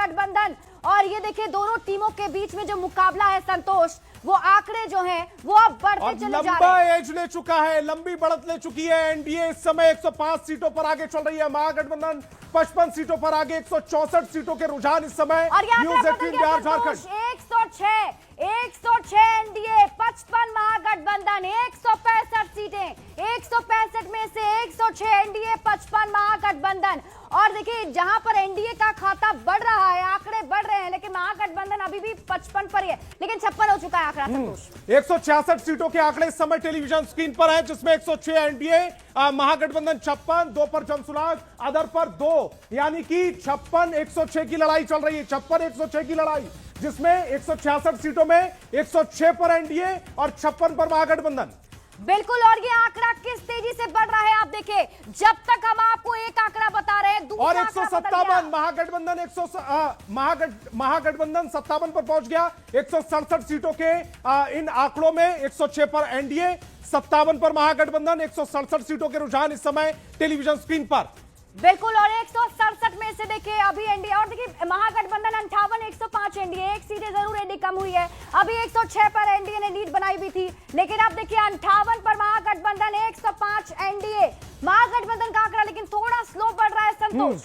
महागठबंधन। और ये देखिए दोनों टीमों के बीच में जो मुकाबला है संतोष, वो आंकड़े जो हैं वो अब बढ़ते चले जा रहे हैं। लंबा एज ले चुका है, लंबी बढ़त ले चुकी है एनडीए। इस समय 105 सीटों पर आगे चल रही है, महागठबंधन 55 सीटों पर आगे, 164 सीटों के रुझान इस समय न्यूज 18 बिहार झारखंड। 106 एनडीए, 55 महागठबंधन, 165 सीटें, 165 में से 106 एनडीए, 55 महागठबंधन। और देखिए जहां पर एनडीए का खाता बढ़ रहा है, आंकड़े बढ़ रहे हैं, लेकिन महागठबंधन अभी भी 55 पर ही है, लेकिन 56 हो चुका है आंकड़ा संतोष। 166 सीटों के आंकड़े इस समय टेलीविजन स्क्रीन पर है, जिसमें 106 एनडीए, महागठबंधन 56, 2 पर जनसुराज, अदर पर 2, यानी कि 56 106 की लड़ाई चल रही है। 56 106 की लड़ाई, जिसमें 166 सीटों में 106 पर एनडीए और 56 पर महागठबंधन। बिल्कुल, और ये आंकड़ा किस तेजी से बढ़ रहा है आप देखिए। जब तक हम आपको एक आंकड़ा बता रहे हैं, दूसरा और 157 महागठबंधन महागठबंधन 57 पर पहुंच गया। 167 सीटों के इन आंकड़ों में 106 पर एनडीए, 57 पर महागठबंधन, 167 सीटों के रुझान इस समय टेलीविजन स्क्रीन पर। बिल्कुल, और 167 में से देखिए अभी एनडीए, और देखिए महागठबंधन 58, 105 एनडीए, एक सीटें जरूर एनडीए कम हुई है। अभी 106 पर एनडीए ने लीड बनाई भी थी, लेकिन अब देखिए 58 पर महागठबंधन, 105 एनडीए। महागठबंधन का आंकड़ा लेकिन थोड़ा स्लो बढ़ रहा है संतोष।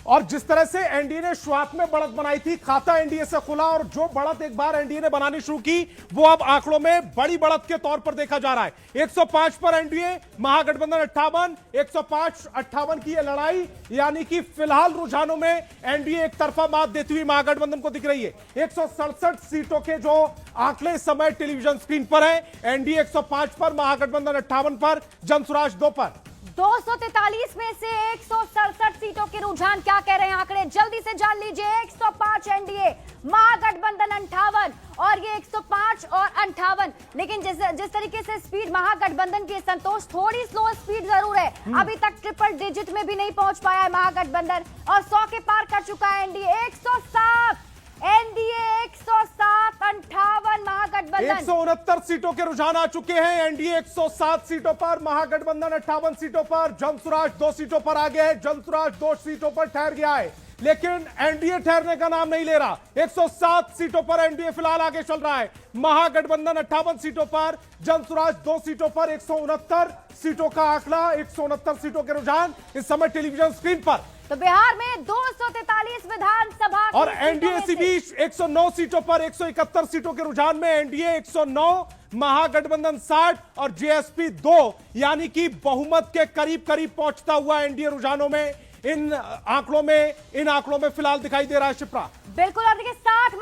और जिस तरह से एनडीए ने शुरुआत में बढ़त बनाई थी, खाता एनडीए से खुला, और जो बढ़त एक बार एनडीए ने बनानी शुरू की, वो अब आंकड़ों में बड़ी बढ़त के तौर पर देखा जा रहा है। 105 पर एनडीए, महागठबंधन 58, 105-58 की यह लड़ाई, यानी कि फिलहाल रुझानों में एनडीए एक तरफा मात देती हुई महागठबंधन को दिख रही है। 167 सीटों के जो आंकड़े इस समय टेलीविजन स्क्रीन पर है, एनडीए 105 पर, महागठबंधन 58 पर, जनसुराज 2 पर। 243 में से 167 सीटों के रुझान क्या कह रहे हैं आंकड़े, जल्दी से जान लीजिए। 105 एनडीए, महागठबंधन 58, और ये 105 और 58। लेकिन जिस तरीके से स्पीड महागठबंधन की संतोष, थोड़ी स्लो स्पीड जरूर है, अभी तक ट्रिपल डिजिट में भी नहीं पहुंच पाया है महागठबंधन, और 100 के पार कर चुका है एनडीए। 107 एनडीए, 107, 58 महागठबंधन। 169 सीटों के रुझान आ चुके हैं, एनडीए 107 सीटों पर, महागठबंधन 58 सीटों पर, जनसुराज 2 सीटों पर आगे है, जनसुराज 2 सीटों पर ठहर गया है, लेकिन एनडीए ठहरने का नाम नहीं ले रहा। 107 सीटों पर एनडीए फिलहाल आगे चल रहा है, महागठबंधन 58 सीटों पर, जनसुराज 2 सीटों पर। 169 सीटों का आंकड़ा, 169 सीटों के रुझान इस समय टेलीविजन स्क्रीन पर। तो बिहार में 243 विधानसभा और एनडीए इसी बीच 109 सीटों पर, 171 सीटों के रुझान में एनडीए 109, महागठबंधन 60 और जेएसपी 2, यानी कि बहुमत के करीब करीब पहुंचता हुआ एनडीए रुझानों में इन आंकड़ों में फिलहाल दिखाई दे रहा है शिप्रा। बिल्कुल, और देखिए 60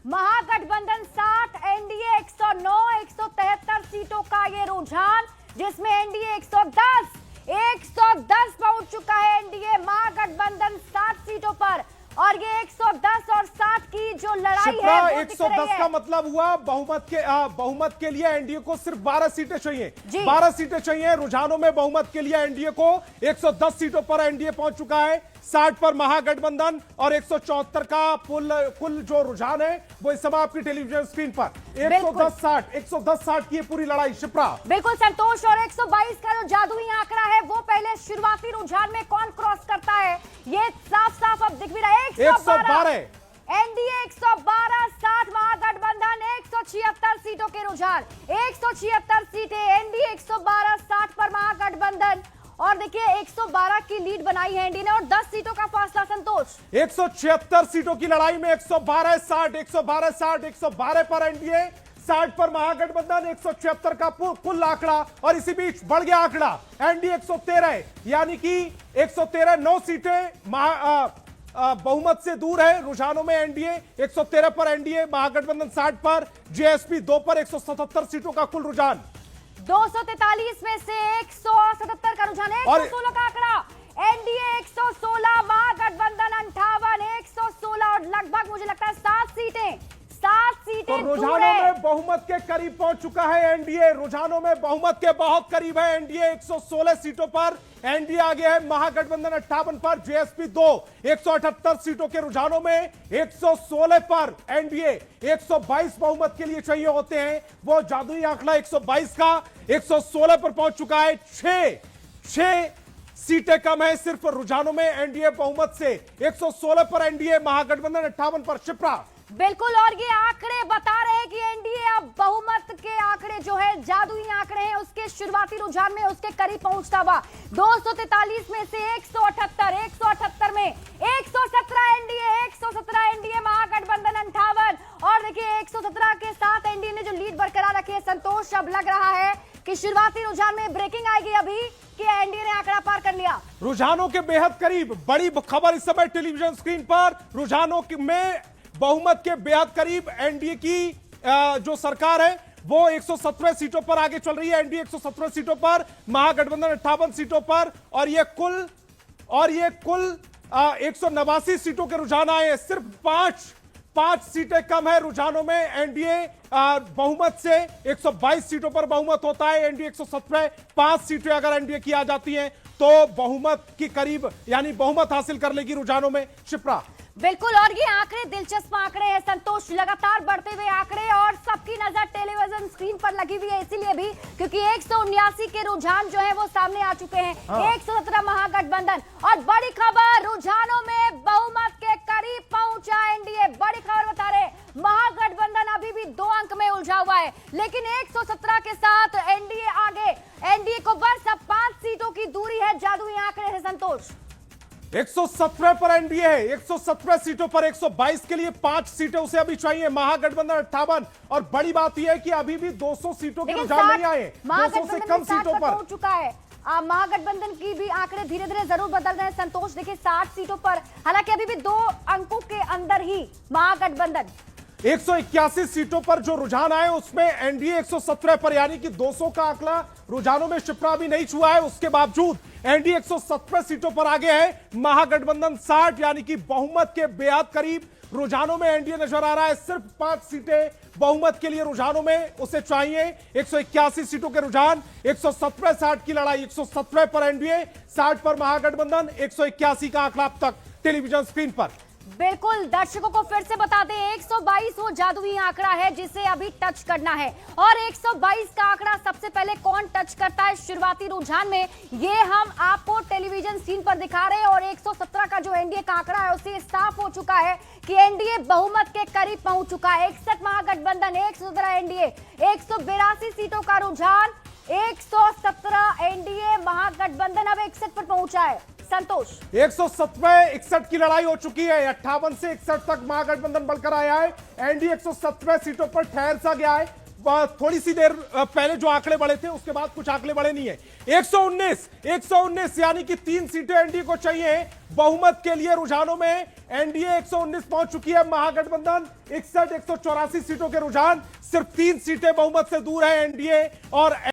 महागठबंधन 60, एनडीए 109, 173 सीटों का ये रुझान, जिसमें एनडीए 110 पहुंच चुका है एनडीए, महागठबंधन 60 सीटों पर, और ये 110 और 60 की जो लड़ाई है वो 110 का मतलब हुआ बहुमत के लिए एनडीए को सिर्फ 12 सीटें चाहिए, 12 सीटें चाहिए रुझानों में। बहुमत के लिए एनडीए को 110 सीटों पर एनडीए पहुंच चुका है, 60 पर महागठबंधन, और 174 का कुल जो रुझान है वो इस समय आपकी टेलीविजन स्क्रीन पर। 110-60 की पूरी लड़ाई शिप्रा। बिल्कुल संतोष, और 122 का जो जादुई आंकड़ा है, वो पहले शुरुआती रुझान में कौन क्रॉस करता है, ये साफ साफ अब दिख भी रहा है। 112 एनडीए 112, 60 महागठबंधन, 176 सीटों के रुझान, 176 सीटें एनडीए, 112, 60 पर महागठबंधन, और देखिए 112 की लीड बनाई है एनडीए ने, और 10 सीटों का फासला संतोष। 176 सीटों की लड़ाई में 112-60, 112-60, 112 पर एनडीए, 60 पर महागठबंधन, 176 का कुल आंकड़ा, और इसी बीच बढ़ गया आंकड़ा, एनडीए 113, यानी कि 113, 9 सीटें बहुमत से दूर है रुझानों में एनडीए। 113 पर एनडीए, महागठबंधन 60 पर, जेएसपी 2 पर, 177 सीटों का कुल रुझान। 243 में से 177 का रुझान है, 116 का आंकड़ा, एनडीए 116, महागठबंधन 58, 116, और लगभग मुझे लगता है 7 सीटें तो रुझानों में बहुमत के करीब पहुंच चुका है एनडीए, रुझानों में बहुमत के बहुत करीब है एनडीए। 116 सीटों पर एनडीए आगे है, महागठबंधन 58 पर, जेएसपी 2, 178 सीटों के रुझानों में 116 पर एनडीए। 122 बहुमत के लिए चाहिए होते हैं, वो जादुई आंकड़ा 122 का 116 पर पहुंच चुका है। 6 सीटें कम है। सिर्फ रुझानों में एनडीए बहुमत से 116 पर एनडीए, महागठबंधन 58 पर। शिप्रा, बिल्कुल, और ये आंकड़े बता रहे हैं कि एनडीए अब बहुमत के आंकड़े जो है, जादुई आंकड़े हैं, उसके शुरुआती रुझान में उसके करीब पहुंचता हुआ 243 में से 178 में 117 एनडीए, 117 एनडीए, महागठबंधन 58। और देखिए 117 के साथ एनडीए ने जो लीड बरकरार रखी है, संतोष, अब लग रहा है कि शुरुआती रुझान में ब्रेकिंग आएगी अभी कि एनडीए ने आंकड़ा पार कर लिया। रुझानों के बेहद करीब, बड़ी खबर इस समय टेलीविजन स्क्रीन पर, रुझानों में बहुमत के बेहद करीब एनडीए की जो सरकार है वो 117 सीटों पर आगे चल रही है। एनडीए 117 सीटों पर, महागठबंधन 58 सीटों पर, और ये कुल 189 सीटों के रुझान आए हैं। सिर्फ पांच सीटें कम है रुझानों में। एनडीए बहुमत से 122 सीटों पर बहुमत होता है, एनडीए 117। 5 सीटें अगर एनडीए की आ जाती हैं तो बहुमत के करीब, यानी बहुमत हासिल कर लेगी रुझानों में। शिप्रा, बिल्कुल, और ये आंकड़े दिलचस्प आंकड़े हैं संतोष, लगातार बढ़ते हुए आंकड़े, और सबकी नजर टेलीविजन स्क्रीन पर लगी हुई है, इसीलिए भी क्योंकि 179 के रुझान जो है वो सामने आ चुके हैं। 117 महागठबंधन, और बड़ी खबर, रुझानों में बहुमत के करीब पहुंचा एनडीए। बड़ी खबर बता रहे, महागठबंधन अभी भी 2 अंक में उलझा हुआ है, लेकिन 117 के साथ एनडीए आगे। एनडीए को बस अब 5 सीटों की दूरी है, जादुई आंकड़े है संतोष। 117 पर एनडीए है, 117 सीटों पर 122 के लिए 5 सीटें उसे अभी चाहिए, महागठबंधन 58। और बड़ी बात यह है कि अभी भी 200 सीटों के रुझान नहीं आए, 200 से कम सीटों पर पहुंच चुका है। महागठबंधन की भी आंकड़े धीरे धीरे जरूर बदल रहे हैं संतोष। देखिए 60 सीटों पर, हालांकि अभी भी 2 अंकों के अंदर ही महागठबंधन। 181 सीटों पर जो रुझान आए उसमें एनडीए 117 पर, यानी कि 200 का आंकड़ा रुझानों में शिप्रा भी नहीं छुआ है। उसके बावजूद एनडीए 117 सीटों पर आगे है, महागठबंधन 60, यानी कि बहुमत के बेहद करीब रुझानों में एनडीए नजर आ रहा है। सिर्फ 5 सीटें बहुमत के लिए रुझानों में उसे चाहिए। 181 सीटों के रुझान, 117-60 की लड़ाई, 117 पर एनडीए, 60 पर महागठबंधन, 181 का आंकड़ा अब तक टेलीविजन स्क्रीन पर। बिल्कुल, दर्शकों को फिर से बता दें, 122 वो जादुई आंकड़ा है जिसे अभी टच करना है, और 122 का आंकड़ा सबसे पहले कौन टच करता है शुरुआती रुझान में, ये हम आपको टेलीविजन स्क्रीन पर दिखा रहे हैं। और 117 का जो एनडीए का आंकड़ा है उससे साफ हो चुका है कि एनडीए बहुमत के करीब पहुंच चुका है। 61 महागठबंधन, 117 एनडीए, 182 सीटों का रुझान, 117 एनडीए, महागठबंधन अब 61 पर पहुंचा है संतोष। 117-61 की लड़ाई हो चुकी है, 58 से 61 तक महागठबंधन बढ़कर आया है। एनडीए 117 सीटों पर ठहर सा गया है। थोड़ी सी देर पहले जो आंकड़े बढ़े थे उसके बाद कुछ आंकड़े बढ़े नहीं है। 119 यानी कि 3 सीटें एनडीए को चाहिए बहुमत के लिए। रुझानों में एनडीए 119 पहुंच चुकी है, महागठबंधन 61, 184 सीटों के रुझान, सिर्फ 3 सीटें बहुमत से दूर है एनडीए और